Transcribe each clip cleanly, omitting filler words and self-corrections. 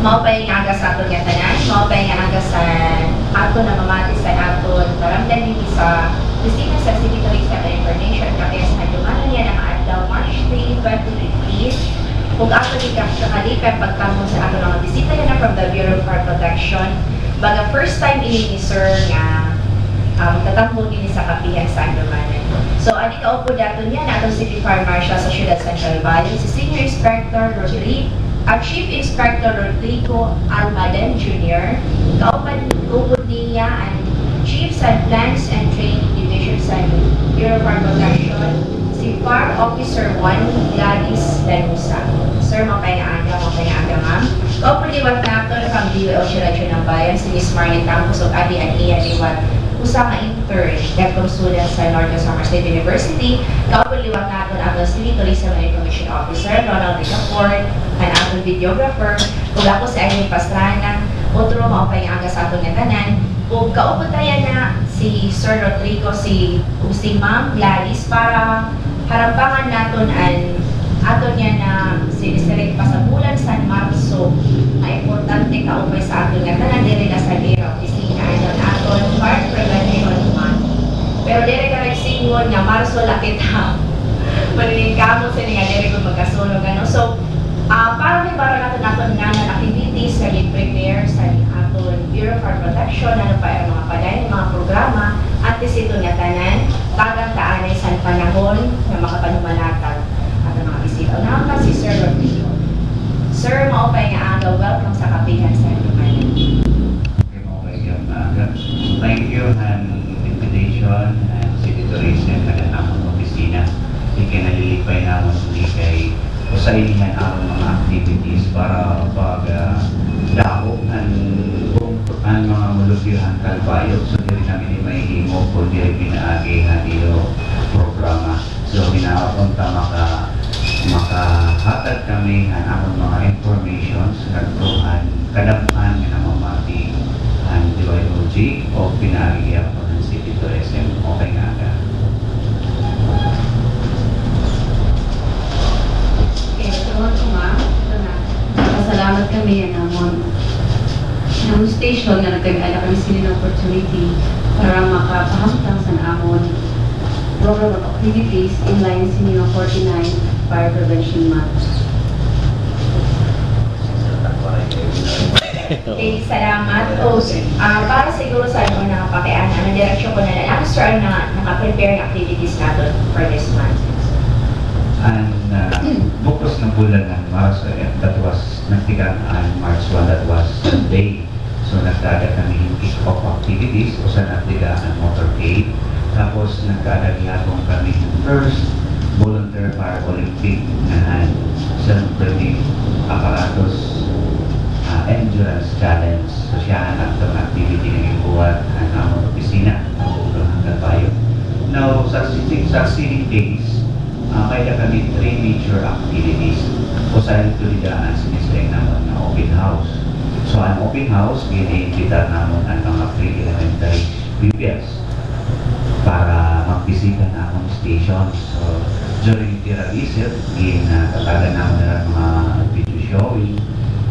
maupay nga aga sa aton nga tanan, maupay nga aga sa aton na mamati sa aton paramdan dito sa Christina sa City Tourism and Information kaya sa nadumanan niya ng adlaw March 3, 2023. Kung ako di kakalikan pagkamon sa aton mga bisita yan from the Bureau of Fire Protection, baga first time ini ni Sir nga tatambong din sa kapihan sa Andomanan. So, ani ka upo dato niya na atong City Fire Marshal sa Ciudad Central Valley, si Senior Inspector Chief Inspector Rodrigo Almaden Jr. Kaupan upo niya ang Chief sa Plans and Training Division sa Bureau of Fire Protection, si Fire Officer 1 Gladys Danusa. Sir, mapay-aga, ma'am. Kaupo liwat na ito ng DOL Radyo ng Bayan, si Ms. Marlene Tampos o Adi Ania liwat usa ka intern Decom student sa Northern Samar State University. Kaupuliwat natin ang City Tourism and Information Officer, Ronald Ricaport, ang ating videographer, kung ako si Aileen Pastrana, otro maupay ang aga sa ating tanan. Kung kauputayan na si Sir Rodrigo, si Ma'am Gladys, para harampangan natin ang aton niya na siniselect pa sa bulan sa Marso na importante kaupay sa aton nga tanan diri na sa Bureau Opisina ayon aton Fire Prevention Month. Pero diri ka nagsingon nga Marso lapit ha. Maninikamot sa nga diri kung magkasulog ano. So para may para naton nga ng activities sa prepare sa aton Bureau of Fire Protection ano pa ang mga padayon mga programa at ito nga tanan tagang taanay sa panahon na makapanumanatag aton mga bisita. Unahan ka si Sir Rodrigo. Sir, maupay nga aga, welcome sa kapihan sa Andomanan. Thank you and invitation and City Tourism na ganamang opisina. Ikinalilipay naman suli kay usainihan ang mga activities para pag-dako ang mga mulubyohan kalbayo. So, diri namin may himo kung diri pinaagihan iyo programa. So, hinaapunta makahatag kami ang among mga informations nagtuhan kadamhan nga namamati ang DYOG o pinaagihan po ng City Tourism o kay nga. Okay, salamat ko ma'am. Salamat kami ng station na nagkagala kami sila ng opportunity para makapahamtang sa amon program of activities in line sa New 49 Fire Prevention Month. Okay, salamat. Para siguro sa inyo nakapakian, ang direksyon ko na lang, ano sir na nakaprepare ng activities natin for this month? And bukas ng bulan ng Marso, that was nagtigang on March 1, that was Sunday. So nagdaga kami yung kick-off activities o sa nagtiga ang motorcade. Tapos nagkadagyatong kami yung first volunteer para Olympic na sa burning aparatos endurance challenge. So siya ang activity na ibuhat ang among opisina ng Ulang Kalbayo. Now, sa succeeding days, kaya kami 3 major activities o sa tulidaan sinisay naman na open house. So ang open house, ginaimbita naman ang mga pre-elementary pupils para magbisita na akong stations. So during the visit, tatagan naman na mga video showing,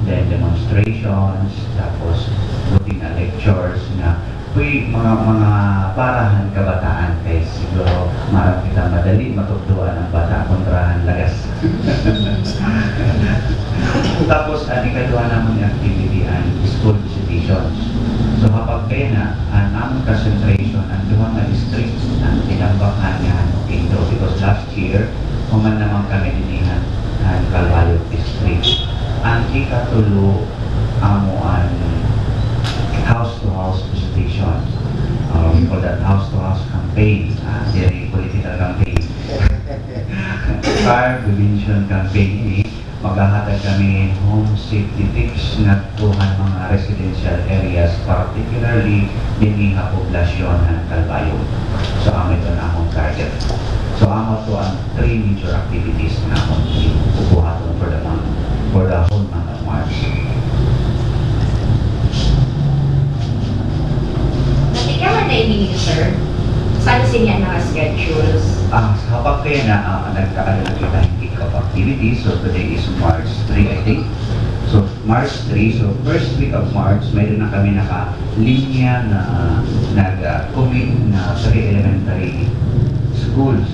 then demonstrations, tapos routine na lectures na mga parahan kabataan kay siguro marang kita madali matugtuan ang bata kontrahan lagas. Tapos ikaduha naman yung activity and school visitations. So kapag kaya na ang among concentration ang duha nga districts ang tinambakan nga Indo because last year kuman naman kami dinihan ang Calvario district. Ang ikatulo amo ang house-to-house visitation. We call that house-to-house campaign, very political campaign. Fire prevention campaign ini, maghahatag kami home safety tips na tuhan mga residential areas, particularly din nga poblasyon ng Calbayo. So, amo ito na akong target. So, amo to ang 3 major activities na akong ipubuhaton for the whole month of March. Natikaman na ibigin, sir. Saan siya mga schedules? Habang kaya na nagkakaroon kita yung kick-off activities, so today is March 3, I think. So, March 3, so first week of March, mayroon na kami naka-linya na nag-commit na 3 elementary schools.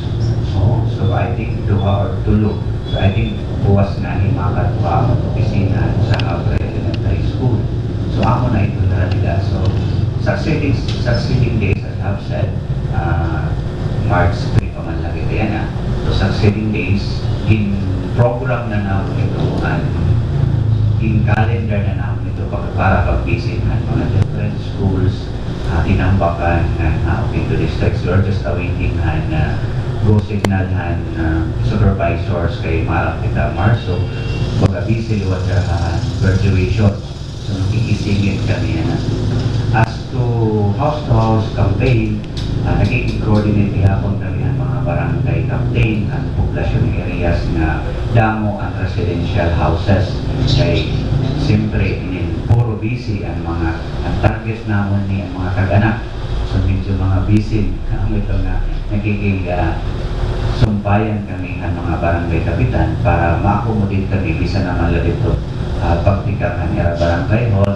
So I think duha or tulo. So I think buwas na himakat pa ang opisina sa Abra Elementary School. So ako na ito nalaliga. So succeeding days, as I've said, March 3 pa man lagi kaya na. So succeeding days, in program na namin ito, and in calendar na namin ito para pag-visit ng mga different schools, tinambakan na to districts. We're just awaiting go signal supervisors kay Marang kita Marso mag-abisi liwat graduation. So nakikisingit kami na. As to house campaign, naging-coordinate hapon kami ang mga barangay captain ang poblasyon areas na damo ang residential houses. Kay siyempre puro busy ang target naman ni ang mga kag-anak. So medyo mga busy ang ito na nagiging sumpayan kami ang mga barangay kapitan para ma-accommodate kami bisa naman lang dito pagtikakan nila barangay hall,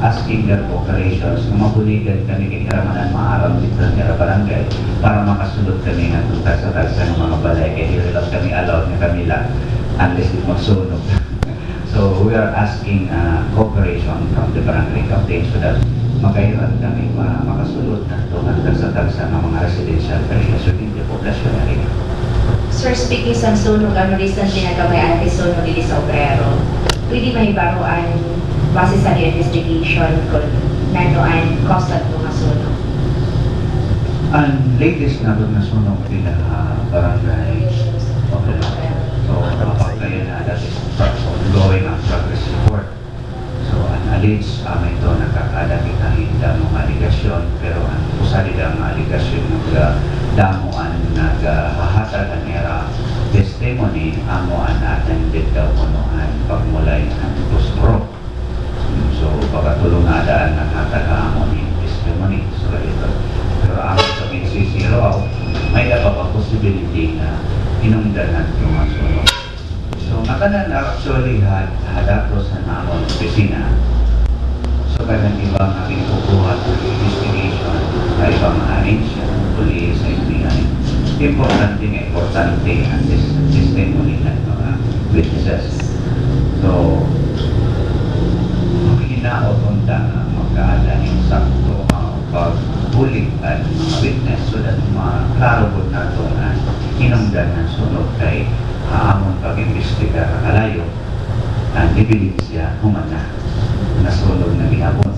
asking their cooperations na mabuligan kami kay hiramanan maaram dito nila barangay para makasulod kami ng tagsa-tagsa ng mga balay kaya hirap kami allowed na kami lang unless it magsunog. So we are asking cooperation from the barangay captain so that magkairan kami makasulod na itong tagsa-tagsa ng mga residential areas within the population area. Sir, speaking sa sunog, recently na kami sunog dito sa Obrero. Pwede mahibaruan base sa investigation kung nanoan cause at mga sunog? Ang latest na doon na sunog nila barangay Obrero. So, kapag kayo na that is ongoing ang progress report. So, ang alleged ito nakakala kita hindi mong aligasyon pero ang usali ang aligasyon ng damuan naghahatag ang era testimony amuan attended daw kunoan pagmulay ng Kusbro. So, pagkatulong na daan naghatag amon yung testimony. So, ito. Pero ang ito zero out, may pa possibility na inundanan yung masunog. So, makanan actually hadatos sa namon opisina. So, kanang ibang aking kukuha ng investigation na ibang ahensya, police, FBI. Importante ang testimony ng mga witnesses. So, hinaot na magkaala yung sakto pagbulig at mga witness so that maklaro po na ito na inungdan ng sunog kay amon pag-imbestiga kalayo ang ibilid siya humana na sunog na gihapon.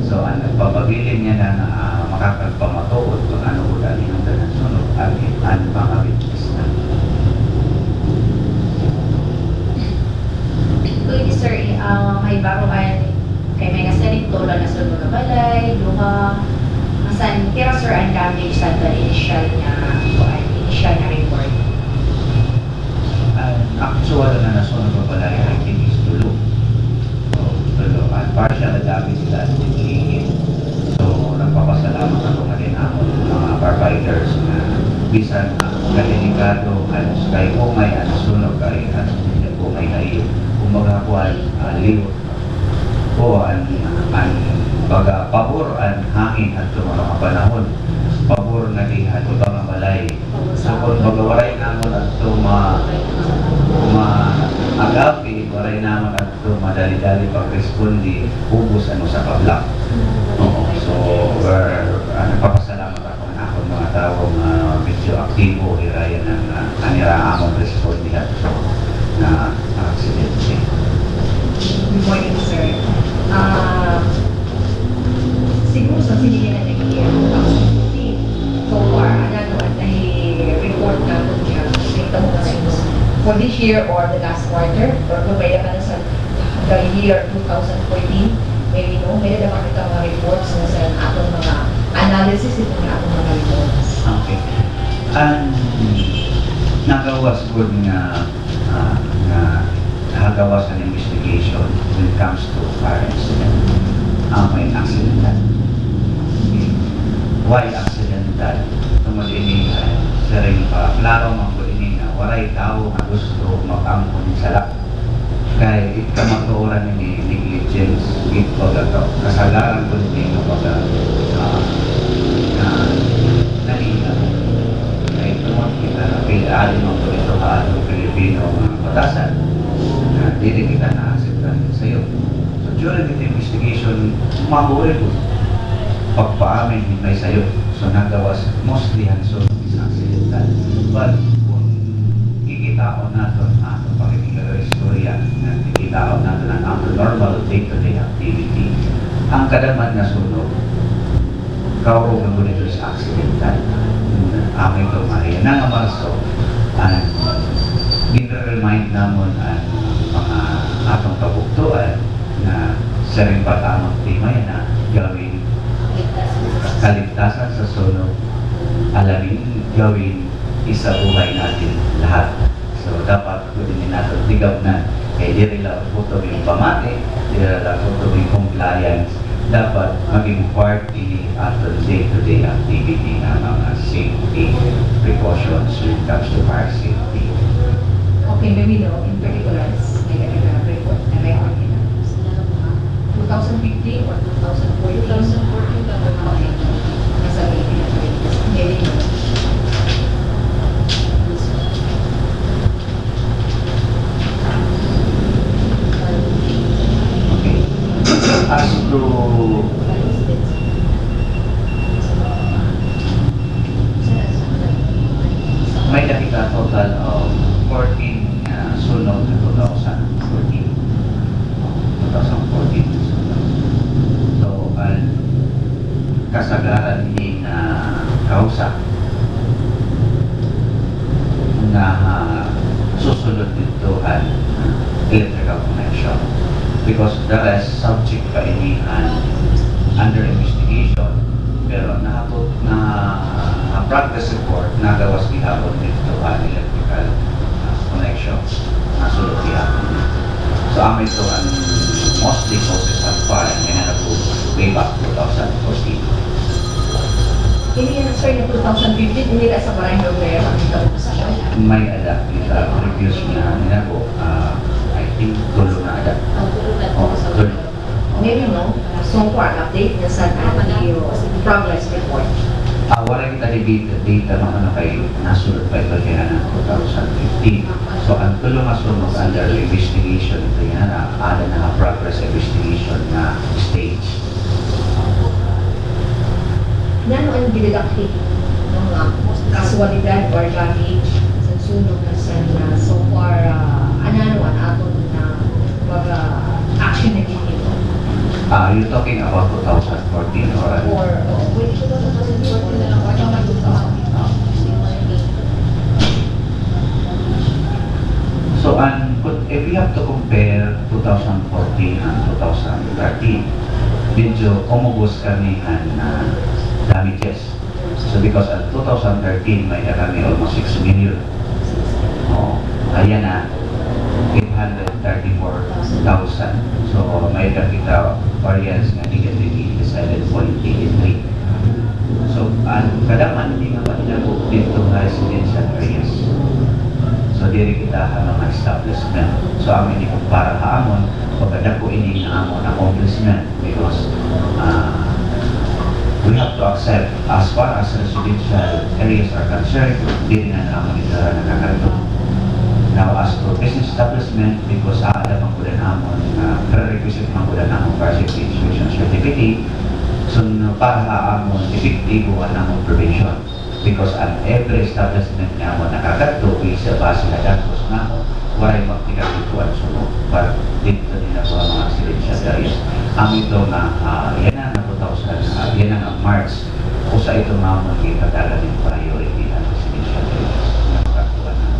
So, ang nagpapabilin niya na makakagpamatuod kung ano po dahil inungdan ng sunog at ang mga witness na. Pwede sir, may baruan kay may nasalit tola na sunog na balay, luha, masan kira sir ang damage sa initial na report? Actual na nasunog na balay I think is tulo. So, tulo. At partial na damage sila sa tingin. So, nagpapasalamat ako nga din ako mga firefighters na bisan kadelikado at kay umay at sunog kay at umay kay kumbaga ko liw o ang pabor ang hangin at mga panahon pabor na dihan o mga balay. So kung magawaray naman at agapi, waray naman at madali-dali pag-respondi, ubos sa pablak. So nagpapasalamat ako na ako mga taong medyo aktibo hiraya ng kanira among respondi at na aksidente. Good morning, sir. Siguro sa sinili na nag-iyan, so far, report na for this year or the last quarter, or kumaya ka na sa the year 2014, maybe no, may na makita mga reports na sa atong mga analysis itong atong mga reports. Okay. Nagawa siguro nga nakagawa sa investigation when it comes to fire accident. May accidental. Okay. Why accidental? Tumadinihan, sa rin pa, klaro mga kulinin na waray tao na gusto mag-angkon sa lak. kay kamatuoran ni negligence ito kasagaran ko din kapag na nalila kay tumot kita na pilaan mo ko ito haano Pilipino mga batasan na dili kita na-acceptan sa iyo. So during the investigation, mabuhay ko pagpaamin ni may sayo. So nagawas mostly handsome is accidental. But kung kikitaon natin ang pakikistorya na kikitaon natin ang normal day-to-day activity, ang kadaman na sunog, kauro ng ito sa accidental. Aming tumari. Nang amarso, gina-remind namon ang mga atong kabuktuan na sa rin patamang timay na gawin kaligtasan sa sunog, alamin, gawin, isa buhay natin lahat. So dapat pwede natin tigaw na kaya di lang puto yung pamati, di lang puto yung compliance, dapat maging part ini ato day-to-day activity ng mga safety precautions when it comes to fire safety. Okay, maybe no, in particular, may report na record nila. 2015 or 2014? 2014 okay. Nasa maybe na maybe no. Okay. As to may nakita total of 14 sunog na 2014. 2014 sunog. So, ang kasagaran ni kausa na susunod dito ang electrical connection. Because the rest subject pa ini under investigation, pero na practice report nagawas gihapon dito ang electrical connection na sulod gihapon. So amin ito ang mostly causes of fire na po way back 2014. Hindi yan sir na 2015, hindi ka sa barangay Obrero ang ikaw. May adapt ito previous na nila po, I think tulo na adapt. Tulo. Maybe no, so far update na sa yung progress report. Wala kita data mga kay nasulod pa ito kaya na 2015. So ang tulong nga sunog under investigation ito yan na ada na progress investigation na stage. Nano ang dinidakti ng kasualidad or damage sa sunog na sa so far anano ang aton na mga action na ginito? You're talking about 2014 or wait, 2014 na lang or 2015? So, if we have to compare 2014 and 2013, medyo umubos kami ang damages. So, because at 2013, may kami almost 6 million. Ayan na, 834,000. So, may kita variance nga negative is 7.83. So, kadaman, hindi nga matinabok dito na residential areas. So, diri kita mga establishment. So, amin yung para haamon, pagkada ko ini na amon accomplishment because we have to accept as far as residential areas are concerned, diri na amon ito na nakakarito. Now, as to business establishment, because ada mangkulan amon, prerequisite mangkulan amon fire safety inspection certificate, so para amon epektibo ang amon prevention. Because at every establishment nga mo nakakato, isa base na datos nga mo, waray magtikatutuan sumo. But dito din ako ang mga residential areas. Ang ito na, yan na 2000, yan na March, usa ito nga mo nagkikatala ng priority ng residential areas. Nakakatuan na.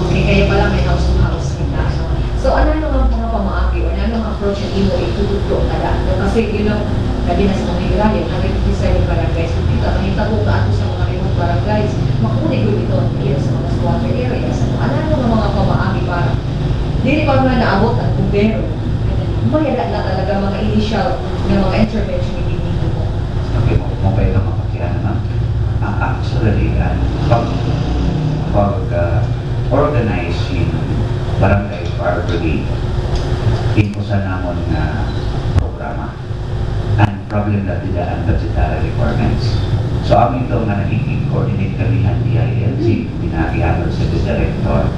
Okay, kaya pala may house-to-house nila. So, ano naman mga pamaaki o ano ang approach na imo itututo na daan? Kasi yun ang gabi na sa mga igrayan, nag-design yung barangay. So, dito, nakita ko ka sa mga remote barangays, makunin ko ito here sa mga squatter areas. Ano ang mga pamaaki para? Dili pa nga naabot ang bumbero. Mayala na talaga mga initial na mga intervention yung binigay mo. Okay, mo kayo lang mapakihan naman. Actually, pag organize yung barangay fire brigade, sa namon nga programa and problem na dila ang budgetary requirements. So amin ito nga naging-coordinate kami ang DILG, binagianon sa director,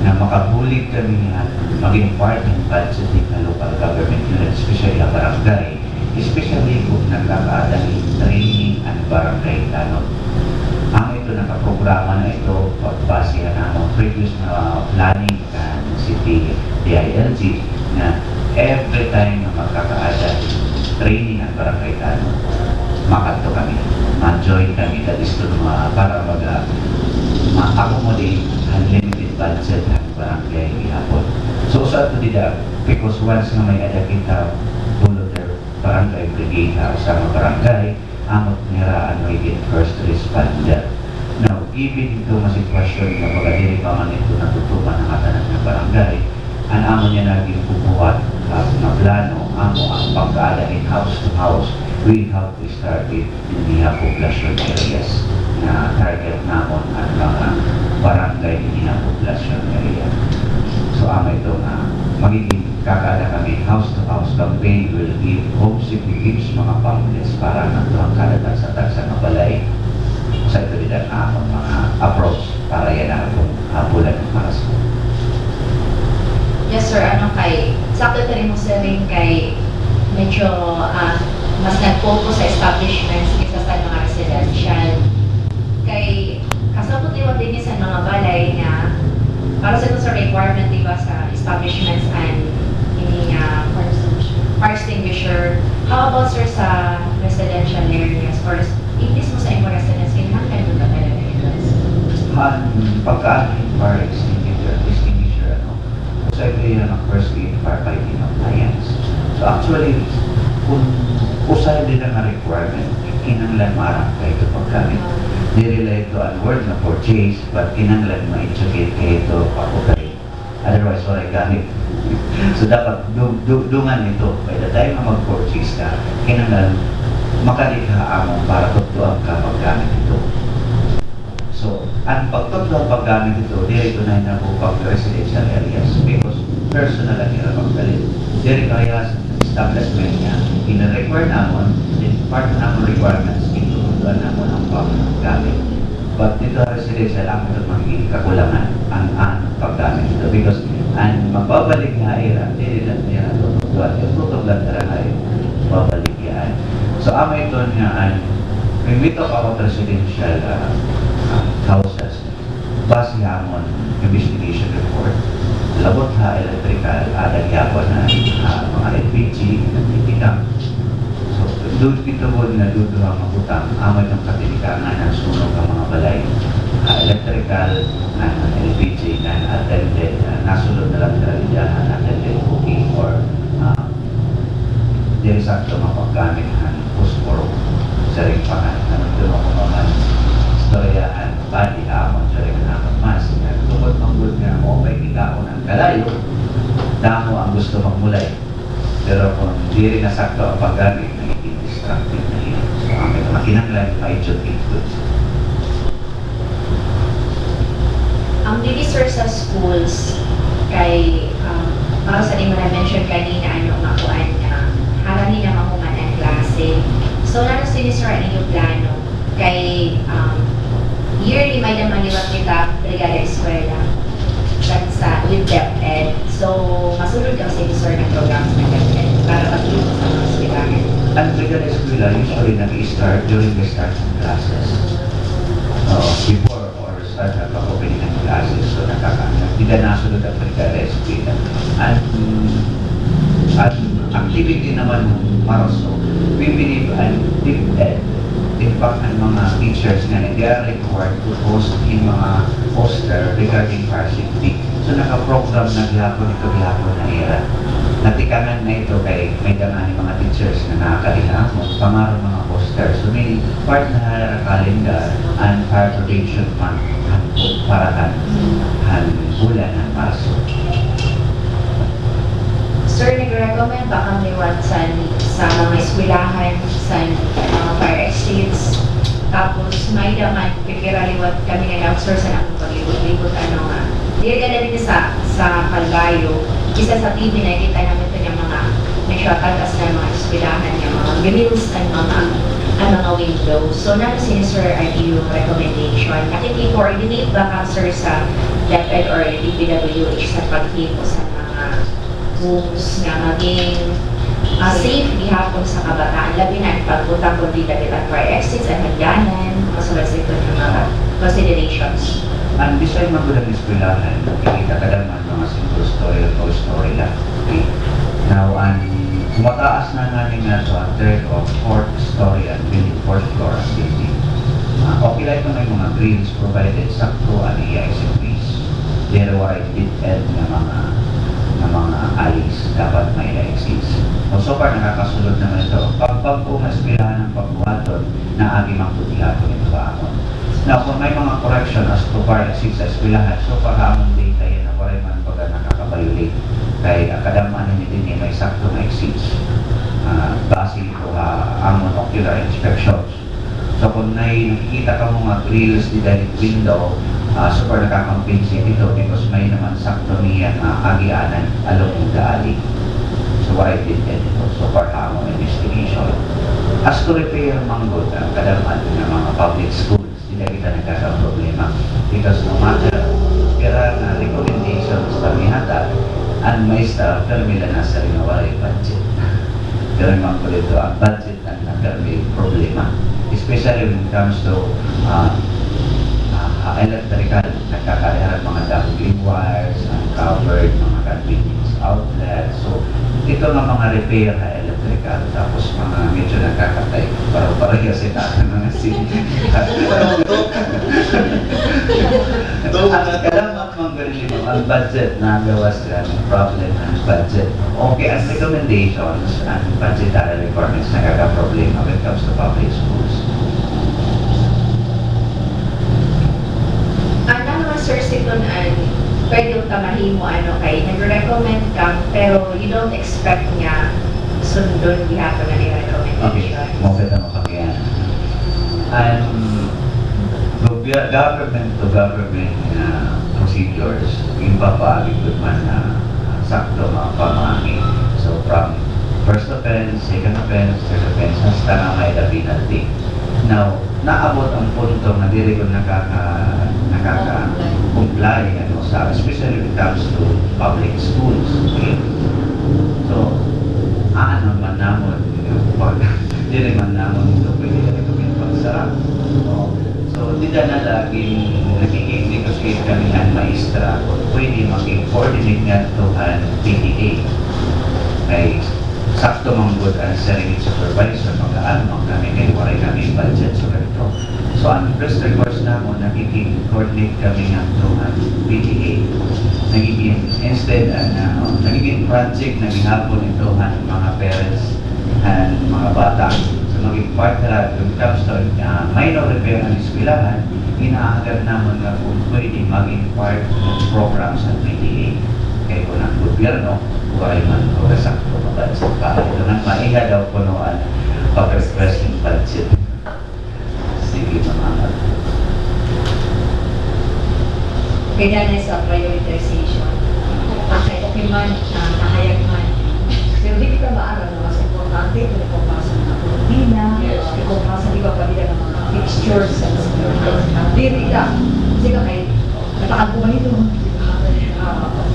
na makabulig kami maging part ng budgeting ng local government unit, especially ang barangay, especially kung nagkakaadang training ang barangay tanong. Ang ito nakaprograma na ito, pagbasihan ng previous na planning ng city DILG na every time na magkakaadang training ang barangay tanong, makato kami, ma-join kami, that is to para ma-accommodate unlimited budget ng barangay gihapon. So sa ito dida, because once nga may ada kita volunteer barangay brigade sa mga barangay, amot niraan may get first responder. Now, given ito nga sitwasyon na pagkadiri pa man ito natutupan ng atanan ng barangay, ang amo niya naging pupuhat na plano, amo ang pagkaalain house to house, we have to start it in the population areas na target namon ang mga barangay in the population area. So ama ito nga magiging kakala kami house to house campaign will give home secretaries mga pamphlets para natuang kalatag sa tagsa ng balay sa ito din ang mga approach para yan ang bulan ng maras. Yes sir, sakto rin mo sir rin kay medyo mas nag-focus sa establishments kaysa sa mga residential. Kay kasabot liwag din sa mga balay na para sa ito sa requirement diba sa establishments and ini fire extinguisher. How about sir sa residential areas or itis mo sa imong residence kinahanglan mo ba talaga ito? Pagkaan fire extinguisher sa ito yan ang first aid firefighting appliance. So actually, kung usay din ang requirement, kinanglan marang kayo ito paggamit. Nirelay ito ang word na purchase, but kinanglan ma-educate kayo ito pag-operate. Otherwise, wala gamit. So dapat dungan ito. By the time na mag-purchase ka, kinanglan makalikha mo para tutuan ka paggamit ito. So, ang pagtutuan paggamit ito, dito na hinapupag residential areas because personal ang hirap magdalit. Diri kaya establishment niya, ina-require naman, then part ng requirements, inutuan naman ang paggamit. But dito residential, ang ito magiging kakulangan ang paggamit ito because ang magbabalik nga era, diri lang niya tutuan. Yung tutuan lang ay babalik yan. So, ama ito nga, when we talk about residential houses, base hamon investigation report, labot ha electrical, adagyapo na mga LPG, nagtitikang. So, doon ito mo na doon ang magutang, amay ng katilikangan ng sunog ng mga balay. Electrical, LPG, attended, nasunod na lang sa rinjahan, attended cooking or diri sakto mapaggamit ng pusporo sa ring pangan. Ito mga storyaan, body, amon, sa ring mas. Tungkol manggod nga mo, may kita ko ng kalayo, damo ang gusto magmulay. Pero kung di rin nasakto ang paggamit, nagiging destructive na yun. So, ang ito makinanglan, ma-educate goods. Ang sir sa schools, kay, para sa nimo na-mention kanina, nga kuan na, harani na mahuman ang klase. So, nalang sinisira ninyo plano, kay, yearly may naman iwag kita brigada eskwela sa with DepEd. So, masunod ka sa sir ng programs ng DepEd para pag-iwan sa mga eskwelahan. Ang brigada eskwela usually nag-i-start during the start ng classes. Before or start na pag-opening ng classes. So, hindi na nasunod ang brigada eskwela. At activity naman ng Marso, we believe ang DepEd. In fact, ang mga teachers nga they are required to post in mga poster regarding fire safety. So naka-program na gihapon na era. Natikanan na ito kay may dangan mga teachers na nakakalihamon, pangarang mga poster. So may part na calendar and fire prevention month para bulan ng Marso. Sir, nag-recommend ba kang liwatsan sa mga eskwelahan, sa mga fire exits? Tapos, may naman, pipiraliwat kami na outsource sa akong paglibot-libot, Dili ka na din sa Calvario, isa sa TV na kita namin ito yung mga siya tagas ng mga eskwelahan niya, mga grills and mga windows. So, na sinisir ay yung recommendation. Nakiki-coordinate ba ka, sir, sa DepEd or DPWH sa paghipo sa mga moves nga maging safe gihapon sa kabataan, labi na ang pagpunta kung di dahil at fire exits at hagdanan, kasulad sa ito ng mga considerations. Ang design man ko ng eskwelahan, kita ka naman mga simple story o story lang. Okay? Now, ang kumataas na namin nga so ang third or fourth story at building fourth floor at building. Okay lang ito may mga grills provided sakto ang EIS increase. There were bit-end na mga alis dapat may exits. So far nakakasunod naman ito. Pag po maspilahan ng pagbuhaton na agi magputihaton ito ba ako. Now kung may mga correction as to far exits sa eskwelahan, so far among data yan na wala man pag nakakabayulate. Kaya akadaman hindi din may sakto na exits. Base ito among ocular inspections. So kung nakikita ka mga grills di dahil window, super nakakampinsin ito because may naman sakto niya agianan along the alley. So what I did then ito, so far hamon investigation. As to repair manggod, kadaman ng mga public schools, hindi kita nagkakaproblema. Because no matter kaya na recommendations kami hata, ang may staff, pero may nasa rin na wala yung budget. Pero manggod ito, ang budget ang may problema. Especially when it comes to electrical, nagkakarihan mga ducting wires, uncovered, mga convenience outlets. So, ito nga mga repair na electrical, tapos mga medyo nagkakatay. Parang kasi natin mga sili. At kalamat mga ganito, ang budget na gawas yan, problem ng budget. Okay, as recommendations and budgetary requirements nagkakaproblema when it comes to public schools. Sir, siton ay pwede yung tamahin mo kay nag-recommend ka pero you don't expect niya sundon gihapon na nila recommendation. Okay, mabit ang makakiyan. Government to government procedures, yung papaagin ko man na sakto mga pamangin. So from first offense, second offense, third offense, hasta na may penalty. Now, naabot ang punto na dili ko nakaka-comply especially when it comes to public schools. Okay? So, ano man namon, dili man namon ito pwede na ito pagsara. So, di na laging nakikig-negotiate kami ang maestra kung pwede mag-coordinate nga ito ang PTA. Kay sakto manggod ang sarili supervisor, mag-aanong kami, kaya wala kami budget sa ganito. So, ang first request na mo, nakikig-coordinate kami ng tuhan PTA. Nagiging project na ginapon ito ang mga parents and mga bata. So, maging part na when it comes to minor repair ng eskwelahan, inaagad naman nga kung pwede maging part ng program sa PTA. Kaya kung ang gobyerno, wala man o sakto na budget pa. Ito nang maiha daw po noon pag-request ng budget. Sige, mamangat. Kaya na sa prioritization. Okay man, nahayag man. Pero di kita maaral na mas importante kung ipapasa ng kurtina, ipapasa iba pa nila ng mga fixtures sa diri ka. Kasi ka kay natakad ko man ito.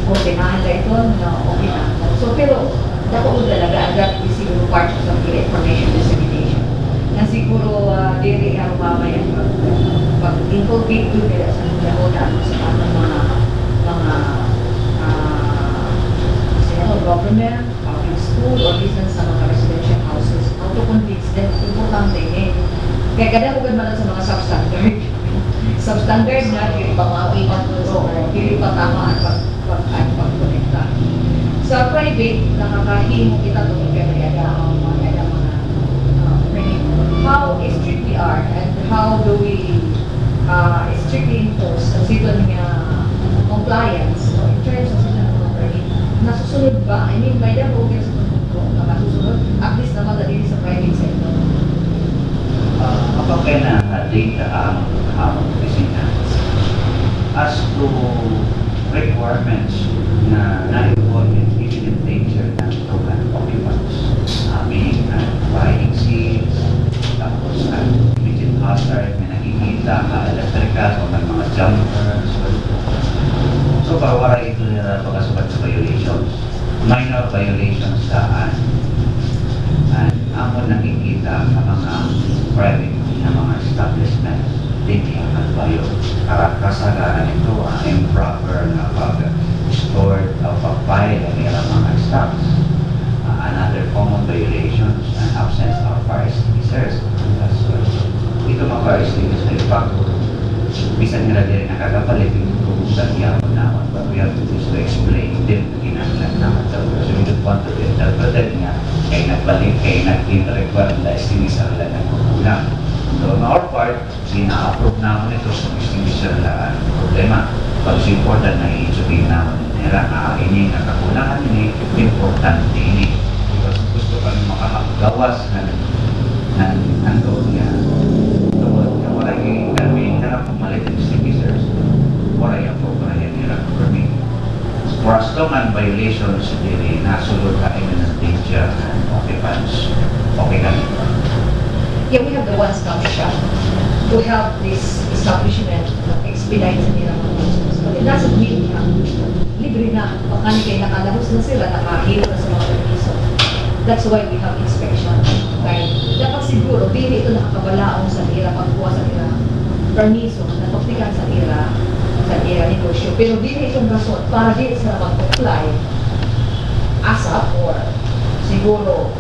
Kurtinahan na ito, okay na. So pero, dapat talaga adapt di siguro part of the information dissemination. Na siguro diri ang mamaya pag-inculcate ko nila sa mga sa mga government, public school, or business sa mga residential houses. How to convince them, importante eh. Kaya kada ko man sa mga substandard. Substandard na, hindi pa mauipan ko, hindi pa tama ang pag-connecta. Sa private, nakakahimo kita doon kaya how strict we are and how do we strictly enforce ang siton nga compliance in terms of siton mga permit. Nasusunod ba? I mean, by the program sa pagpunto na nasusunod, at least naman dali sa private sector. Kapag kaya na data ang opisina, as to requirements na na-involve in implementation ng program occupants. hazard, may nakikita ka electrical o may mga jumpers. So, wala ito nila pagkasubat sa violations. Minor violations saan. And ako nakikita sa mga private na mga establishment, hindi ang nagbayo. Kasagaran ito ang improper na pag-store o pag-file ang ilang mga stocks. Another common violations and absence of fire extinguishers. So, ito mga fire extinguishers ay bago. Bisan nila din nakakapalit yung tubusan yapon naman, but we have to just to explain din na ginagalan naman sa so we don't want to interpret nga kaya nagbalik, kaya nag-require na extinguisher lang ng kukulang. So on our part, sina-approve naman ito kung extinguisher lang ang problema. Pag it's important na i-sabihin naman nila na ini nakakulangan ini, importante ini. Because gusto kami makagawas ng doon niya. Tungkol niya, wala yung kami harap pumalit ng extinguishers. Wala yung yan nila for me. For as long as violations, hindi nasulod ka imminent danger and occupants, okay kami. Yeah, we have the one-stop shop to help this establishment expedite sa nilang mga business. But it doesn't mean na libre na, baka kayo nakalahos na sila, nakahilo na sa mga permiso. That's why we have inspection. Okay? Dapat siguro, bili ito nakakabalaong sa nila, pagkuha sa nila, permiso, napagtikan sa nila negosyo. Pero bili itong rason para di sila mag-apply ASAP or siguro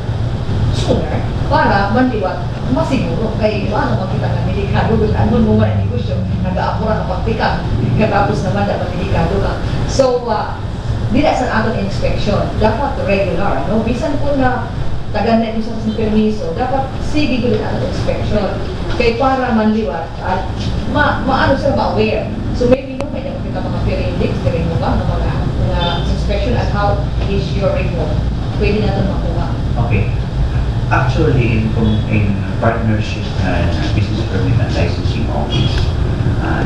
sooner para manliwat masiguro kay ano makita nga delikado kung ano mo man ang negosyo nag-aapura ng pagtika katapos naman dapat delikado ka so dila sa aton inspection dapat regular no bisan po na tagan na ito sa permiso dapat sige ko din aton inspection kay para manliwat at maano sila ma-aware so maybe no may nakita mga periodics mo ba ng mga inspection at how is your report pwede natin makuha. Okay. Actually, in partnership na business permit and licensing office,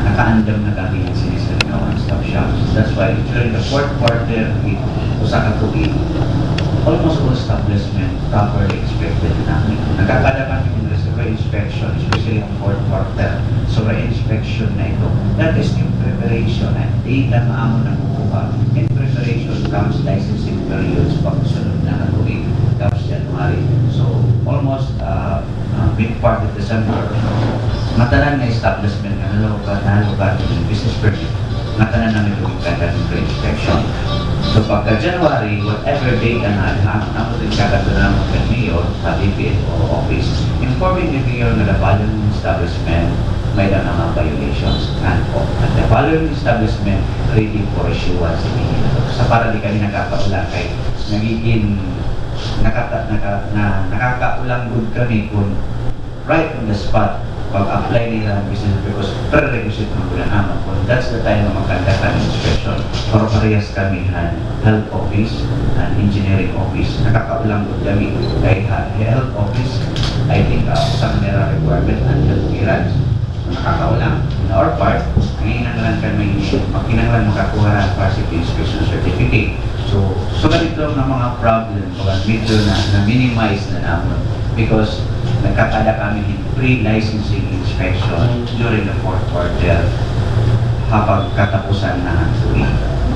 nakaandam na kami ng sinisalinaw ng stop shops. That's why during the fourth quarter, usa ka tuig, almost all establishment properly inspected namin. Nagkakada kami ng reservoir inspection, especially ang fourth quarter. So, inspection na ito. That is in preparation and data na amo na kukuha. In preparation comes licensing periods pagsunod na tuig. Tapos January. So, almost big part of December. Matanan na establishment na nalugar ng business permit. Matanan namin ito yung pre-inspection. So, pagka January, whatever date na naman din kagatunan mo kay Mayor sa BPO office, informing the Mayor na the following establishment may na mga violations and the following establishment ready for issuance. Sa para di kami nakakaula kay nagiging nakakaulang good kami kung right on the spot pag-apply nila ng business because prerequisite ng bulan naman kung that's the time na magkanda ng inspection or parehas kami ng health office and engineering office nakakaulang good kami kay health office I think usang nila requirement and health clearance so nakakaulang in our part kinanglan kami kinanglan makakuha ng facility inspection certificate so ganito ng mga problem pag medyo na minimize na naman because nagkakada kami ng pre-licensing inspection during the fourth quarter habang katapusan na ang tuwing.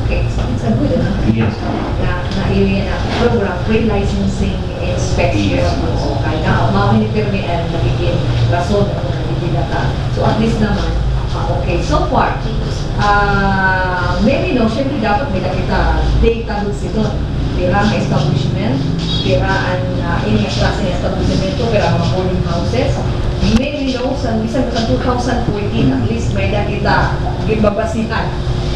Okay, so it's a good Yes. na program, pre-licensing inspection. Yes. Okay, na mawin ni Pirmi and nabigyan rason na nabigyan data. So at least naman, okay. So far, maybe no, syempre dapat may nakita data doon sito. Pira ang establishment, pira ang ini ang klase ng establishment, pira ang mga boarding houses. Maybe no, sa 2014 at least may nakita gibabasihan.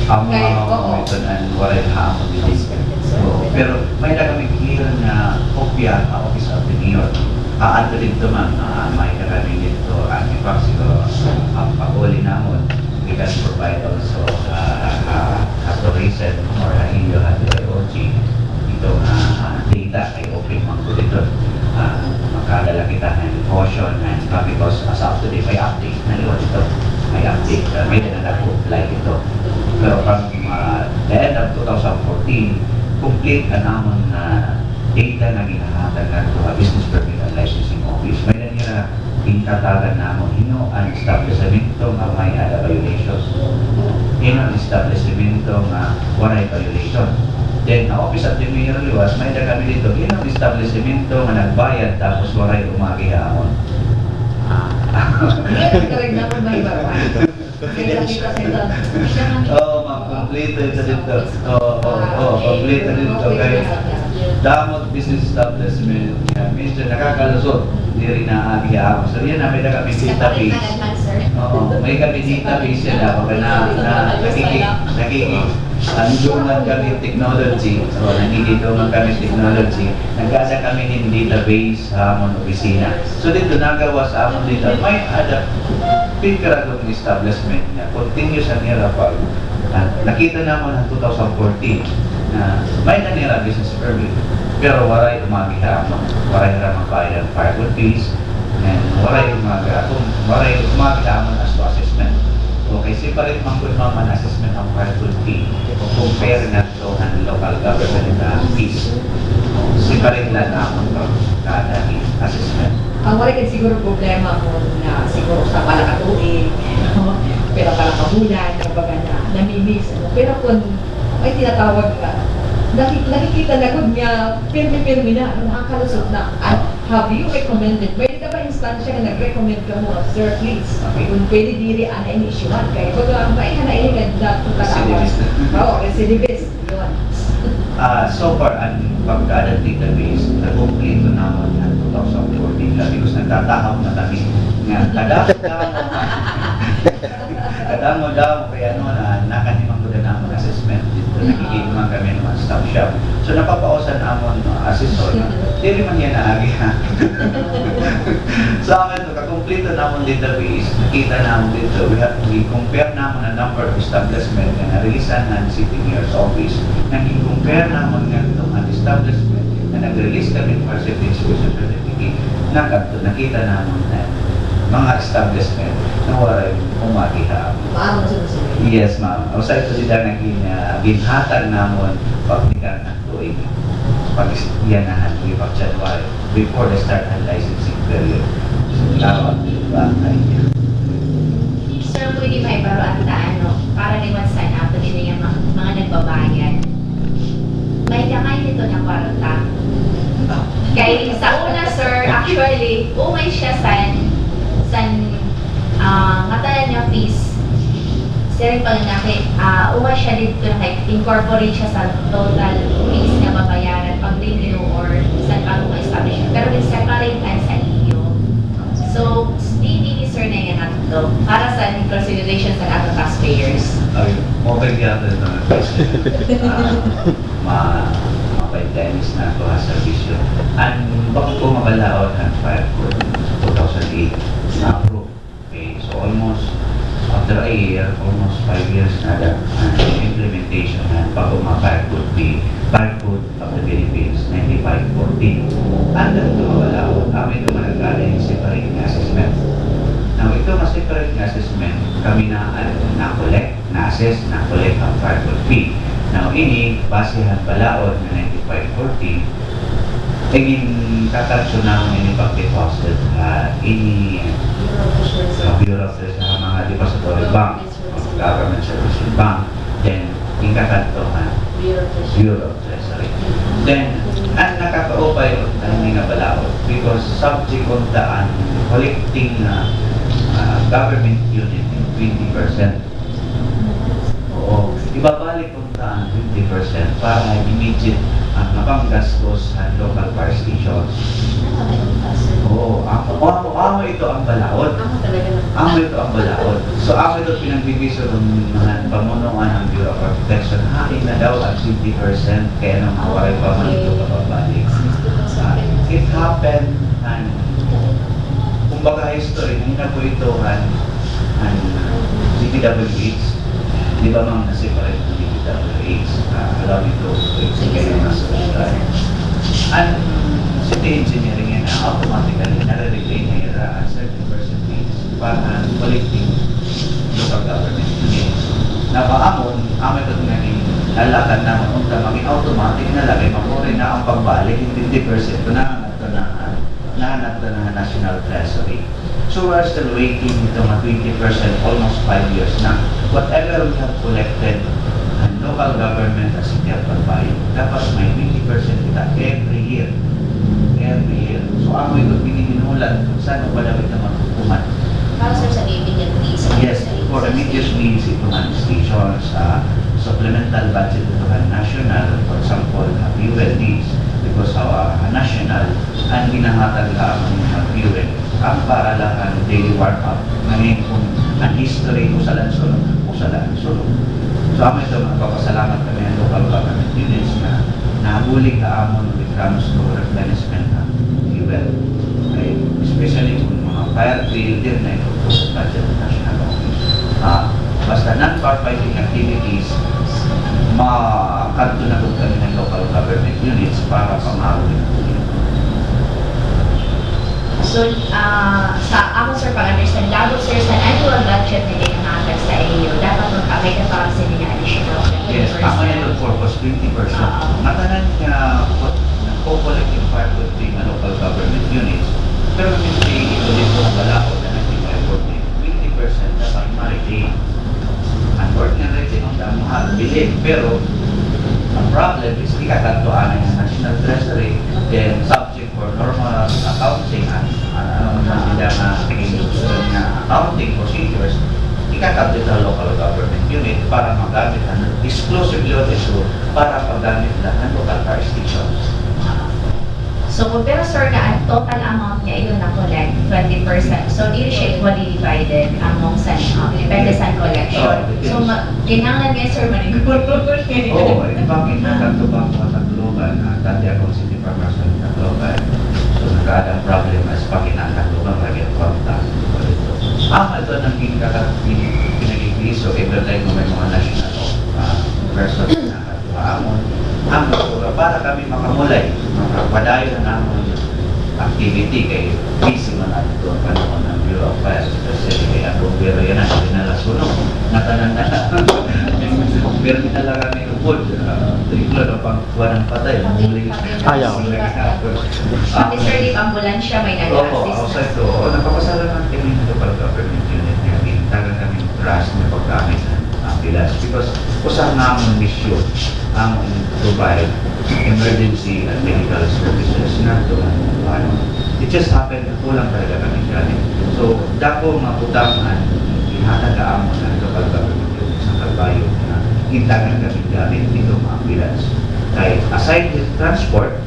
Ang mga commission and warren haamon din. Pero may na kami clear na kopya ang Office of the Mayor. Ato dito man, may kami dito ang siguro ang pag-uli namon. We can provide also authorization or inyo IOG itong data kay open mga po dito. Magkadala kita ng caution and because as of today may update na liwan ito. May update, may nag-apply ito. Pero from the end of 2014, complete na naman na data na ginahatag na ito business permit and licensing office. May na nila tingkatagan namo hino ang establishmento nga may ada violations. Hino ang establishmento nga waray violation. Then, ang Office of the Mayor Liwas, may da kami dito, hino ang establishmento nga nagbayad tapos waray umagihamon. Correct naman ba iba pa? Kaya kita sa ito. Oo, ma'am, complete ito dito. Oo, complete dito guys. Damot business establishment niya, medyo nakakalusot. Hindi rin naagihamon. So, yan na, may da kami database. Oo, may kami database yan na, andungan kami technology, so nangididungan kami technology, nagkasa kami ng database sa amon opisina. So dito nagawa sa amon dito, may ada pinkaragong establishment niya, continuous ang nila pag nakita naman ng 2014 na may nanira business permit, pero waray umagihamon, waray ramang bayad ng firewall fees, and waray umagihamon as to assessment. Okay, separate man po naman assessment ng firewall fee. Compare na ito ng local government fees. Separate lang naman ito kada assessment. Ang wala kasi siguro problema mo na siguro sa palakatuin, pero palakabulan, kumbaga na namimiss. Pero kung ay tinatawag ka, nakikita na good niya, pirmi-pirmi na, nakakalusot na. Have you recommended? Pwede ka ba instansya na nag-recommend ka mo, sir, please? Okay. Kung pwede diri, ana in-issuean kayo. Baga, may kanailigad na kung katawag. Recidivist. Oo, recidivist. Yun. So far, ang pagkada database, na-complete naman ng 2014 lang because nagtatahap na kami nga kadamo daw kaya ano na nakanimang ko na naman assessment dito nakikinuman kami ng staff shop. So napapausan namon assessor na dili man yan naagi ha. Sa amin to kakumpleto namon database, nakita namon dito we compare namon ang number of establishment na na-releasean ng City Mayor's Office. Nag-compare namon nga itong establishment na nag-release kami ng percentage execution certificate nakita namon na mga establishment na waray umagiha. Paano sinusunod? Yes, ma'am. O sa ito sila naging ginhatag namon pagnikan ng tuig pag-istiyanahan ng January before the start ng licensing period. Lawag ba niya? Sir, pwede ba ibaro at para sign up na din yung mga nagbabayad. May kamay nito na kwarta. Kaya sa una, sir, actually, umay siya sa ngatalan niya fees. Sir, pag umay siya dito, like, incorporate siya sa total fees na babayaran pag renew or sa bagong establishment. Pero may separate lang sa iyo. So, hindi sir na yan nato para sa consideration sa ato taxpayers. Ay, mobile yata ito na ma-pagdanis na ito sa servisyo. Ang bakit po mabalaon ang fire code 2008 na-approve. Okay, so almost after a year, almost 5 years na implementation ng pag-fire code of the Philippines 9514. Under ito mabalaon, kami ito managaling separate assessment. Now, ito mas separate assessment, kami na-collect, na-assess, na-collect ang fire code fee. Now, ini, basehan balaod na 9540, tingin kakalsyon namin ini pag-deposit ini Bureau of Treasury sa mga depository bank, government service bank, then ikakantohan Bureau of Treasury. Then, ang nakakaupay ang nga balaod because subject on daan collecting government unit 20%. Oo, ibabalik kung saan 20% para immediate mapanggastos sa local fire stations. Oo, amo ito ang balaod. Amo ito ang balaod. So, amo ito pinagbibiso ng mga pamunuan ng Bureau of Protection. Hain na daw ang 20% kaya nang mawaray pa man ito kapabalik. It happened kumbaga history, hindi na po ito ang DPWH. Di ba mang na-separate ng DPWH? Alam ito, kayo na sa ang city engineering yan na automatically nare-retain na yun a certain percentage para collecting local government units. Napaamon, amin ito nga ni nalakan naman kung maging automatic na lagay mamurin na ang pagbalik, yung 50% na nahanap na national treasury. So we're still waiting ito mga 20%, almost 5 years na. Whatever we have collected and local government at city at Balbayo, dapat may 20% kita every year. Every year. So ako ito pinihinulan kung saan ba dapat na matutuman. Para sir sa immediate needs. Yes, for immediate needs, ito mga stations, supplemental budget ito national, for example, fuel needs, because our national, ang ginahatag ang fuel, ang paalahan, daily warm-up, ngayon kung ang history ko sa lansunod, So ako ito, magpapasalamat kami ang local government units na nahuling kaamon when it comes to replenishment ng fuel. Okay? Especially kung mga fire drill din na ito po sa budget ng national office. Basta non-firefighting activities, makanto na doon kami ng local government units para pangawin. So, sa ako sir, pag-understand, lalo sir, sa annual budget na ginahagad sa iyo, dapat mag-abay ka para sa mga additional 20%. Yes, ako na ito purpose 20%. Matanan niya nagpo-collect yung fire would be ng local government units, pero hindi ito dito wala ko na nag-report 20% dapat ma-retain. Unfortunately, ang mahal bilhin, pero ang problem is ikakantuan ng National Treasury, then subject for normal accounting at ano naman nila na accounting procedures, ikakanto ng local government unit para magamit exclusively on issue para paggamit lang ng local fire stations. So, pero sir, ang total amount niya yun na collect, 20%. So, di siya equally divided among sa, depende sa collection. So, kinangan niya sir, maniguro. Oo, bakit nakanto ba ang mga Tacloban, dati akong city farmers ng Tacloban. So, nagkaadang problem as pakinakatloban, lagi ang kwanta. Ito nang pinag-ipiso, every time may mga national person na katuamon. Para kami makamulay, makapadayo na namin activity kay busy man natin ang panahon ng Bureau of Fire. Kasi kaya ang bumbero yan ang pinalasunog. Natanan na. Pero talaga may upod. Triplo na pangkuha ng patay. Ayaw. Mr. Deep, ambulansya may Oo, nag-assist. outside to. Napapasalamat kami ng local government unit niya. Tagal kami trust na paggamit ng ambulance because usang namang mission ang provide emergency and medical services na ito. It just happened na kulang talaga kami gamit. So, dako maputangan, ihatagaan mo ng local government unit sa Calbayo na intagan kami gamit dito mga ambulance. Kaya aside with transport,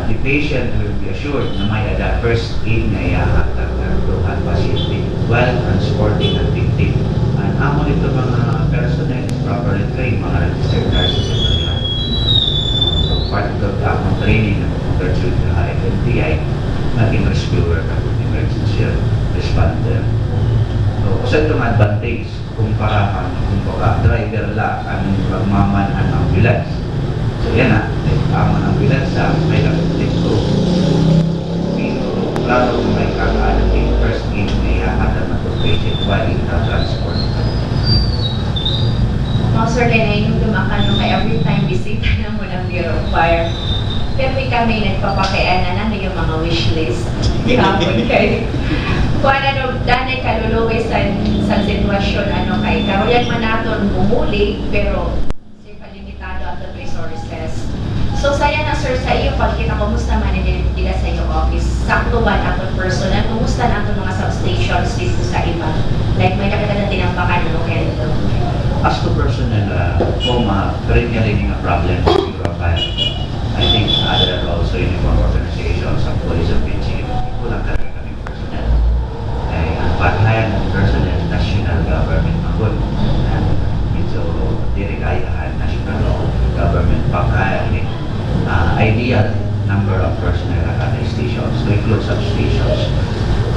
the patient will be assured na may ada first aid na ihahatag ng local pasyente while transporting ang victim. And amon ito mga personnel is properly trained, mga registered nurses ito nila. So part of the training ng mga FMTI, naging rescuer at emergency responder. So sa itong advantage, kumpara kung driver lang ang magmaman ang ambulance. So yan na, ang ambulance may nag-tip ko. Pero lalo kung may kakaalam yung first aid na ihahatag na to patient while in the transport. Mga sir, kaya na yung dumakan nung every time bisita na mo ng Bureau of Fire. Pero kami nagpapakianan na yung mga wish list. Kapon kay kung ano, dahil kaluluwi sa sitwasyon, kay karoyan man natin bumuli, pero limitado ang resources. So, saya na sir sa iyo, pag kita kumusta man nila sa iyo office, sakto ba na itong personal, kumusta na itong mga substations dito sa iba? Like, may nakita na tinampakan, kaya ito. As to personnel, kung perennially nga problem sa Bureau of Fire, I think other also uniform organizations, ang police of PG, kulang talaga kami personnel. Ay, ang paghayan ng personnel, national government magod. So, dirikayahan, national government paghayan, ideal number of personnel at other stations, to include substations.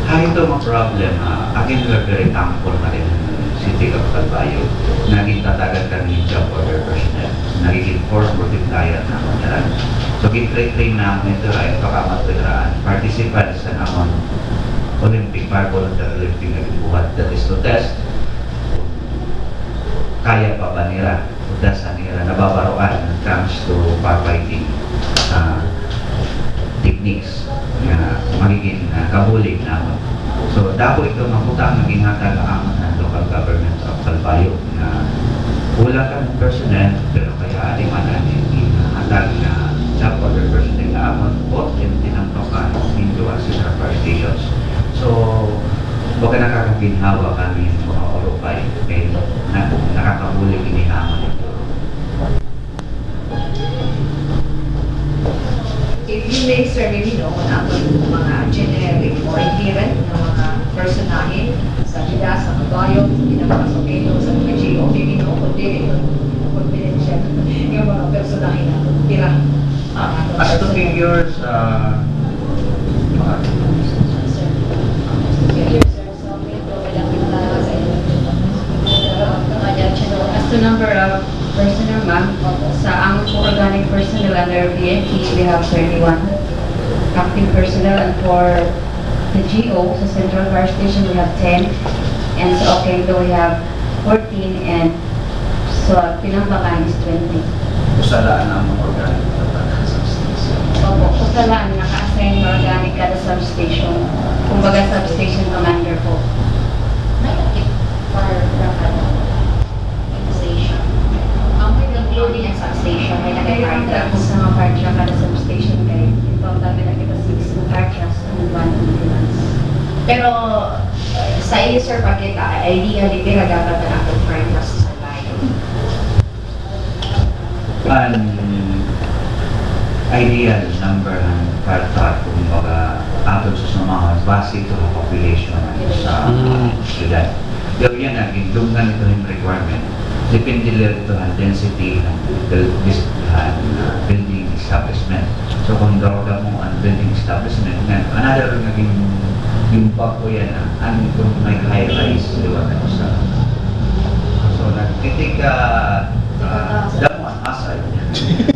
Ito mga problem, akin very thankful na rin City of Calbayo. Naging tatagan kami ng job order personnel. Naging force multiplier na mga. So, gin-train namin ito ay pakamatpiraan. Participants sa naman Olympic, Voluntary Olympic na gibuhat. That is to test kaya pa ba nila, udasan nila, nababaroan when it comes to firefighting techniques na magiging kabulig naman. So, dako ito makutang naging hatag ang local government of Calbayo na wala ka ng personnel, pero kaya di man natin hatag na job order personnel na amon both in tinangtokan into as fire stations. So, baka nakakaginhawa kami mga orupay kaya nakakabulig inihamon ito. If you may, sir, maybe no, kung ako yung mga generic or inherent na mga personahin sa Dida, sa Cabayo, hindi na mga Soketo, sa mga GO, maybe no, kundi ito, confidential, yung mga personahin na tira. As to figures, As to number of personnel, ma'am, sa among po organic personnel under BNP, we have 31 active personnel, and for the GO, sa Central Fire Station, we have 10, and sa Okendo, we have 14, and sa Pinambakan is 20. usalaan ang mga organic na substance. Opo, kusalaan, naka-assign na organic kada substation. Kumbaga substation commander po. May nakip for the station. Including ang substation, may Kaya ang nakip tapos sa mga fire truck kada substation kayo. Ito ang dami na kita 6 na fire trucks and 1 ambulance. Pero sa iyo, sir, pagkita, ideally, pinagapat na ako frame process sa bayan. An ideal number ng karta kung baga aton sa mga base ito ang population sa syudad. Pero yan ang indungan ito yung requirement. Depende lang ito ang density ng building establishment. So kung daw mo ang building establishment, another naging yung ko yan ang kung may high rise liwat ako sa so nagtitig damo ang asal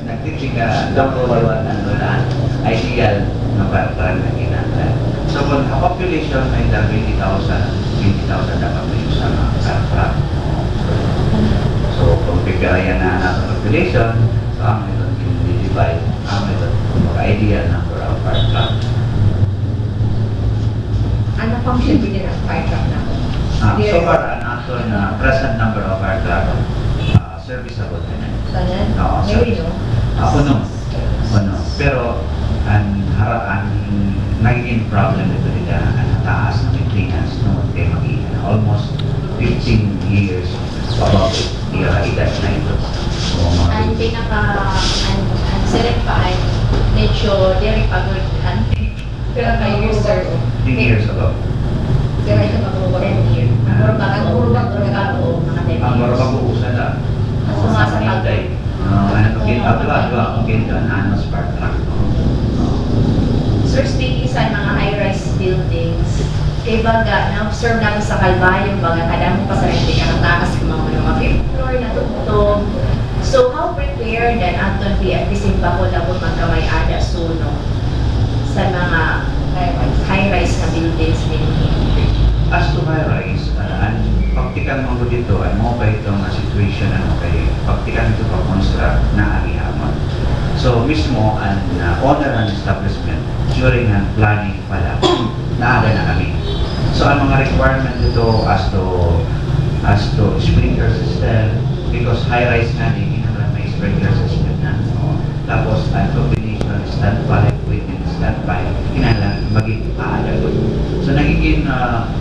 nagtitig damo liwat ang doon ideal na parang na ginatan. So kung ang population ay 20,000 dapat may sa karta. So kung bigyan na ang population, so ang ito yung divide, ang ito ideal number of karta. Ano function din ang fire truck na ako? So far, an actual present number of aircraft serviceable na yan. Tanan? Oo, Maybe service. no? Puno. Pero, ang naging problem ito nila, ang taas na maintenance noon kay magiging almost 15 years above edad na ito. So, Ang ang select pa ay medyo diri pagod Pero kayo, sir, 10 years ago. sira ito mag-urubag. 10 years. Ang urubag ko na ako. Mga 10 Ang years. marabang uusan lang. Sumasapag. Mungkin ano spark truck. Sir, speaking sa mga high-rise buildings, kay baga, na-observe namin sa Calbayo, baga, kada mo pa sa hindi ka natakas ng mga 5th floor na tugtog. So, how prepared then Anton PFDC ba ko na kung magkamay ada suno sa mga high-rise na buildings ninyo? As to high rise, ang praktikan mo dito, mo pa ito nga situation kay praktikan ito pa construct na arihamon. So mismo ang owner ng establishment during ang planning pala naada na kami. So ang mga requirement dito as to sprinkler system, because high rise nga din may sprinkler system na. Tapos ang combination standby with standby, kinalang maging aalagot. So nagiging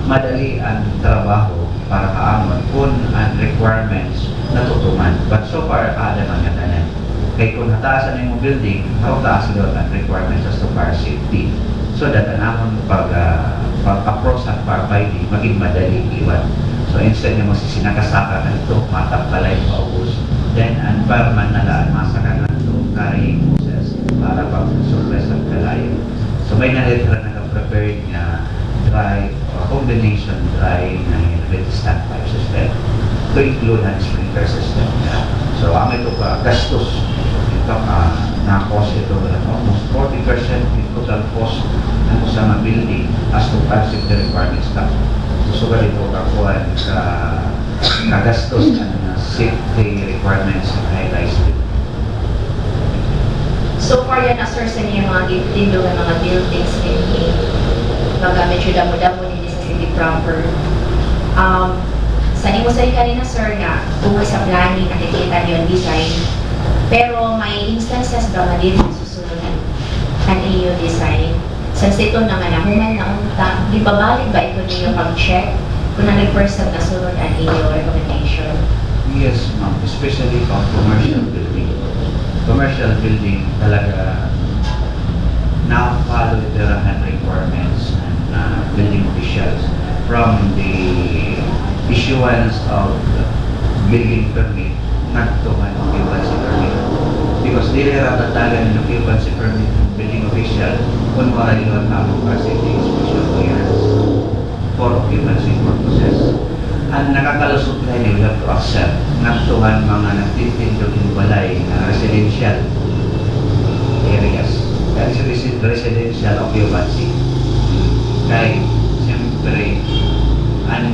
madali ang trabaho para kaamon kung ang requirements natutuman. But so far, alam ang katanan. Kaya kung nataasan na yung building, taas doon ang requirements as to fire safety. So that ang amon pag-approach at firefighting, maging madali iwan. So instead na sinakasaka na ito, matapalay paubos, then ang fireman na laan masaka na ito, carrying hoses para pag-surprise at kalayo. So may nalitra na prepared na dry or combination dry na with standby system to include ang sprinkler system. So ang ito pa gastos ito na-cost ito almost 40% in total cost ng isang building as to passive the requirements na susugal ito kakuha sa gastos ng safety requirements ng high-rise building. So far yan, sir, sa niyo mga tindog ng mga buildings ninyo. Baga medyo damo-damo din sa city proper. Sa mo sa kanina sir nga, kung sa planning nakikita niyo yung design, pero may instances ba nga din susunod ang iyo design. Since ito naman nahuman na unta, di ba balik ba ito niyo pag-check kung na nag-person na sunod ang iyo recommendation? Yes, ma'am. Especially pang commercial building. Commercial building talaga na-follow the requirements and building officials from the issuance of building permit not to an occupancy permit. Because dili ratatagan ng occupancy permit ng building official kung wala yun ang capacity special clearance for occupancy purposes. Ang nakakalusot na we have to accept natuhan mga nagtitindog in balay na residential areas. Kaya residential occupancy. Kaya siyempre ang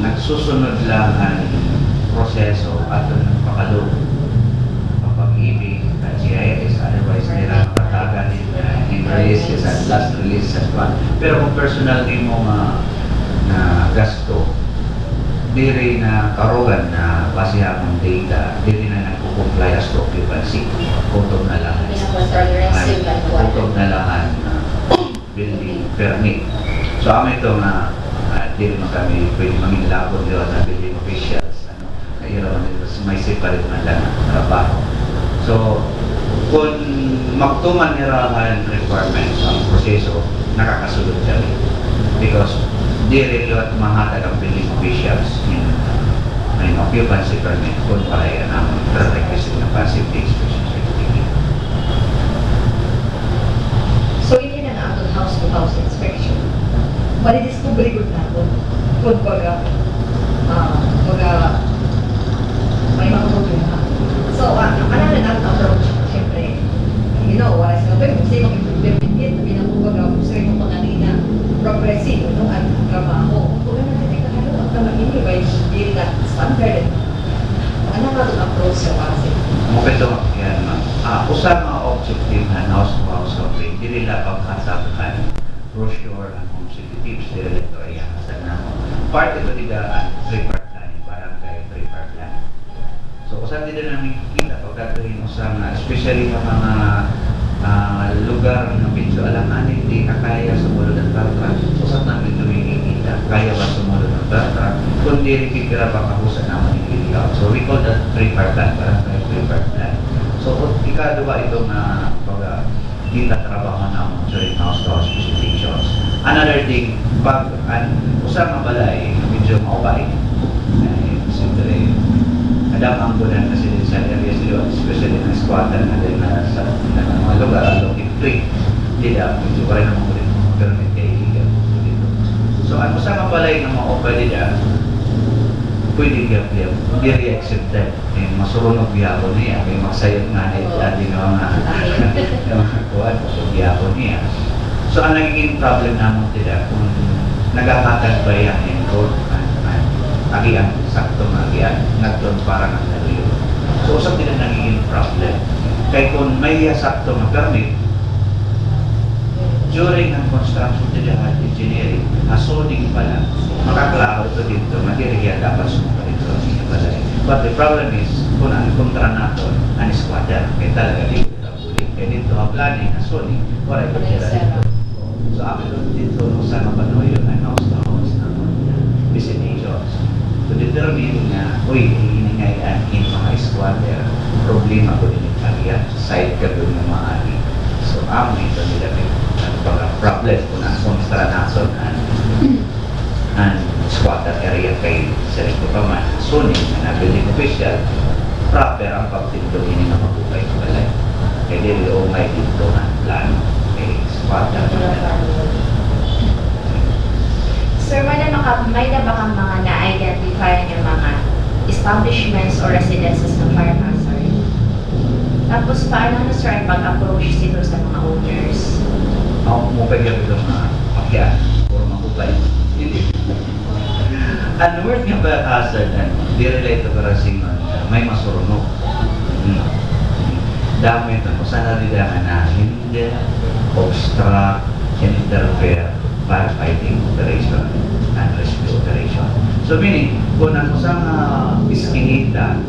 nagsusunod lang ang proseso at ng pakalo pag-ibig at GIS, otherwise nila makatagan in releases at last release at one. Pero kung personal din mo na gasto, diri na karugan na basihan ng data, diri na nagpo-comply as to occupancy. Kutob na lang. Kutob na lang ang building permit. So amin ito na dili man kami pwede mangilabot dito na building officials. Kaya naman ito may separate man lang ang trabaho. So kung magtuman nirahan requirements ang proseso, nakakasulod kami. Because dili liwat mahatag ang building officials in occupancy permit kung kaya ang prerequisite na passive inspection certificate. So, hindi na natin house-to-house inspection. Madidiscovery good na ito. Kung baga, may mga problema. So, ano na natin approach? Siyempre, you know, wala sila ba yung kasi mag-implement pinamumbaga, gusto rin mo panganina, progressive, no, ang trabaho. Kung ano natin, kahalo, ang tamang ini, ba yung dili na standard. Ano na natin approach sa base? Mukito, yan ma'am. Usap mga objective na house-to-house campaign, dili lang pagkasabakan brochure and home city tips, dili lang ito ay hasan na mo. Part ito digaan, 3-part planning, barangay 3-part planning. So, usap dito namin kita pagkatuhin usap na, especially ng mga lugar na medyo alanganin, hindi na kaya sumunod ng bartra. Usap namin tumikikita, kaya ba sumunod ng bartra? Kung di rin kikira pa kahusan naman yung out. So, we call that 3-part plan, barangay 3-part plan. So, ikado ba ito na pag kita trabaho naman during house-to-house visitations. Another thing, pag usap na balay, medyo maubay. Siyempre, ang bulan residential areas dito, especially ng squatter na din sa mga lugar, looking free. Hindi daw, medyo pa rin naman ulit mga permit kay illegal dito. So, ang usap na balay ng mga opa nila, pwede kaya very accepted. Masurunog biyako niya, may magsayot nga na ito ating mga kuwan, so biyako niya. So, ang nagiging problem naman nila, kung nagkakatag ba yan in road, agian, sakto ng agian, nagdoon para ng naliyo. So, usap din ang nagiging problem. Kaya kung may sakto ng permit, during ang construction to the engineering, asoding pala, makaklaro ito dito, material dapat sumunod ito sa balay. But the problem is, kung ang kontra nato, ang squatter, kaya talaga dito ito ulit. Kaya dito ang planning, asoding, wala ito sila dito. So, amin dito, sa mapanoy yun, ang house-to-house na visitations. To determine na, uy, hiningayan in mga squatter, problema ko din yung kagyan, side ka doon na maari. So, amin ito nila problem kung ang konstra nason ang squatter area kay Serito Paman, sunin na building official, proper ang pagtindog ini na mabukay sa balay. Kaya dili o may dito ang plano kay squatter. Sir, may na ba kang mga na-identify ng mga establishments or residences ng fire hazard? Tapos, paano na sir pag-approach sino sa mga owners? Ako mo kaya ito na pakyan o mahupay. Hindi. Ang word nga ba hazard, di relate to karasingan, may masurunok. Dami ito, kung saan nalilangan na hindi, obstruct, interfere, firefighting operation and rescue operation. So meaning, kung ang usang iskinita,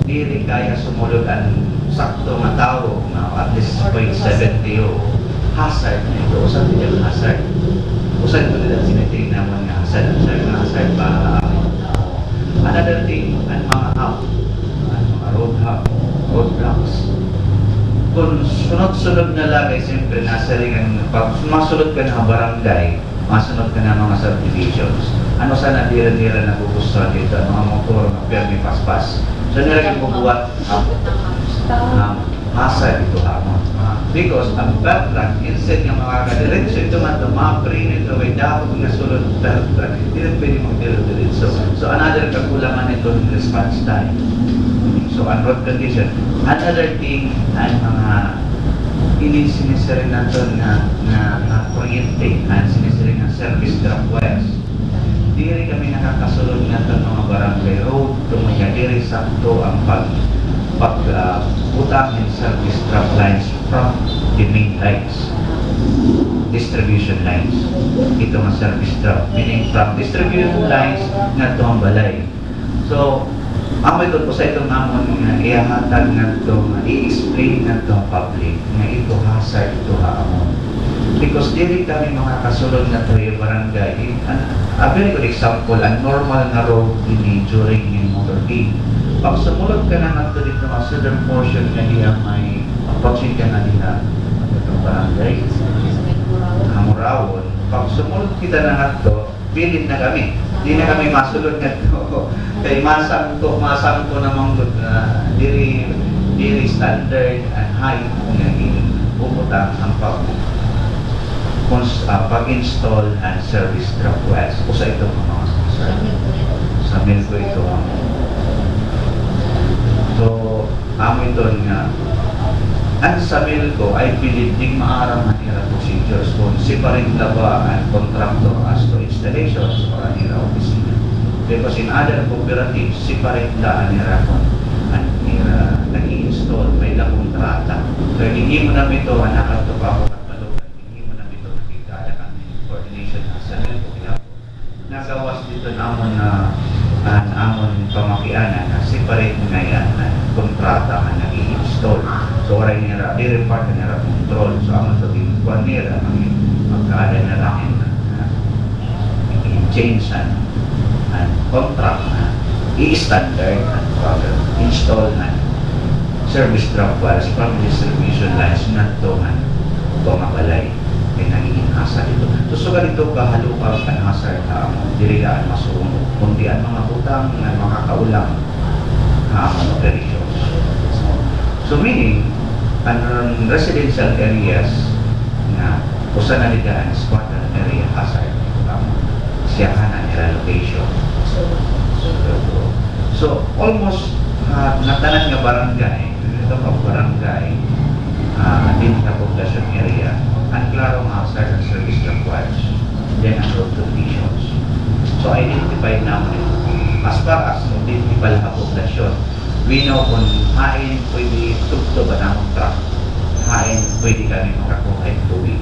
dili kaya sumulod ang sakto nga tao na at least 0.70 o hazard na ito, usang din hazard. Usang ito nila sinitig naman nga hazard ba. Another thing, ang mga hub, ang mga roadblocks. Kung sunod-sunod na lagay, siyempre nasa rin ang, pag masunod ka ng barangay, masunod ka ng mga subdivisions, ano sana dira-dira na gugustuhan dito, mga motor, mga permi paspas. So nilagay mo buwat hazard ito hamon. Because ang background, instead ng mga kadiretso, ito man ito, mga pre-nito, may dapat nga sulod background, hindi rin pwede mag-diretso. So another kakulangan ito ng response time. So, on road condition. Another thing, ang mga sinisiri natin na kuryente, ang sinisiri ng service drop wires. Di rin kami nakakasulod natin mga barangay road, tumaya di rin sakto ang pag-utang ng service drop lines from the main lines. Distribution lines. Ito ang service drop, meaning from distribution lines na ito ang balay. So, amoy ito po sa itong amon nga iyahatag nga ito, i-explain nga ito ang public, nga ito hazard, ito haamon. Because dili kami mga kasulod na ito yung barangay. A very good example, a normal na road during yung motorcade. Pag sumulod ka na nga ito dito, ang southern portion nga niya may approaching ka na nila itong barangay, Hamurawon. Pag sumulod kita na nga ito, bilid na kami. Di na kami masulod na ito. Kaya masang ko namang diri standard and high kung naging puputang ang pag-install and service drop wires. O sa itong mga sir. Sa milko ito. So, amin doon nga, ang sa milko ay piliting maarang manira procedures kung separate na ba ang contractor as to installations o anira opisina. Because in other cooperatives, separate na anira nag-i-install, may la kontrata. Kaya hindi mo namin ito, anakan ito pa ako at malugan, hindi mo namin ito nakikaya ang coordination sa milko. Nagawas dito naman na amon pamakianan na separate na yan na kontrata na nag-i-install. So, oray nila, i-repart na nila control. So, amon ito tinukuan nila, magkaada na lang i-change and contract na i-standard and proper install na service drop wires from distribution lines na ito nga bumabalay ay nagiging hazard ito. So, ganito kahalukang ang hazard na dirigaan masuunod, kundi ang mga utang na makakaulang na operations. So, meaning, ang residential areas na usa na ligaan squatter area hazard siyahan ang relocation. So, almost natanan nga barangay, ito pa barangay, din na population area, ang klarong hazard and service required, then ang road conditions. So, identified namin ito. As far as identify ang population, we know kung hain pwede tugto ba namang truck, hain pwede kami makakuha yung tubig,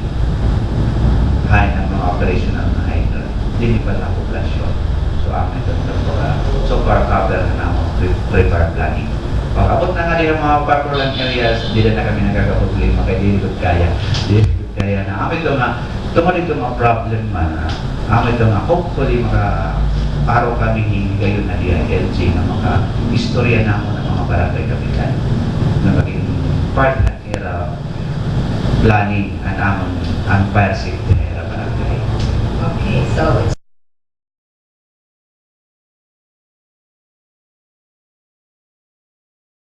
hain ang mga operational na hydrant, identify ang population. So, amin ito so far cover na naman prepare planning. Pag abot na nga din ang mga popular areas, hindi na kami nagkakaproblema kaya di kaya. Kaya na amin ito nga, ito mga problem man, amin ito nga, hopefully araw kami higayon na DILG na istorya na ng mga barangay kapitan na maging part na era planning and fire safety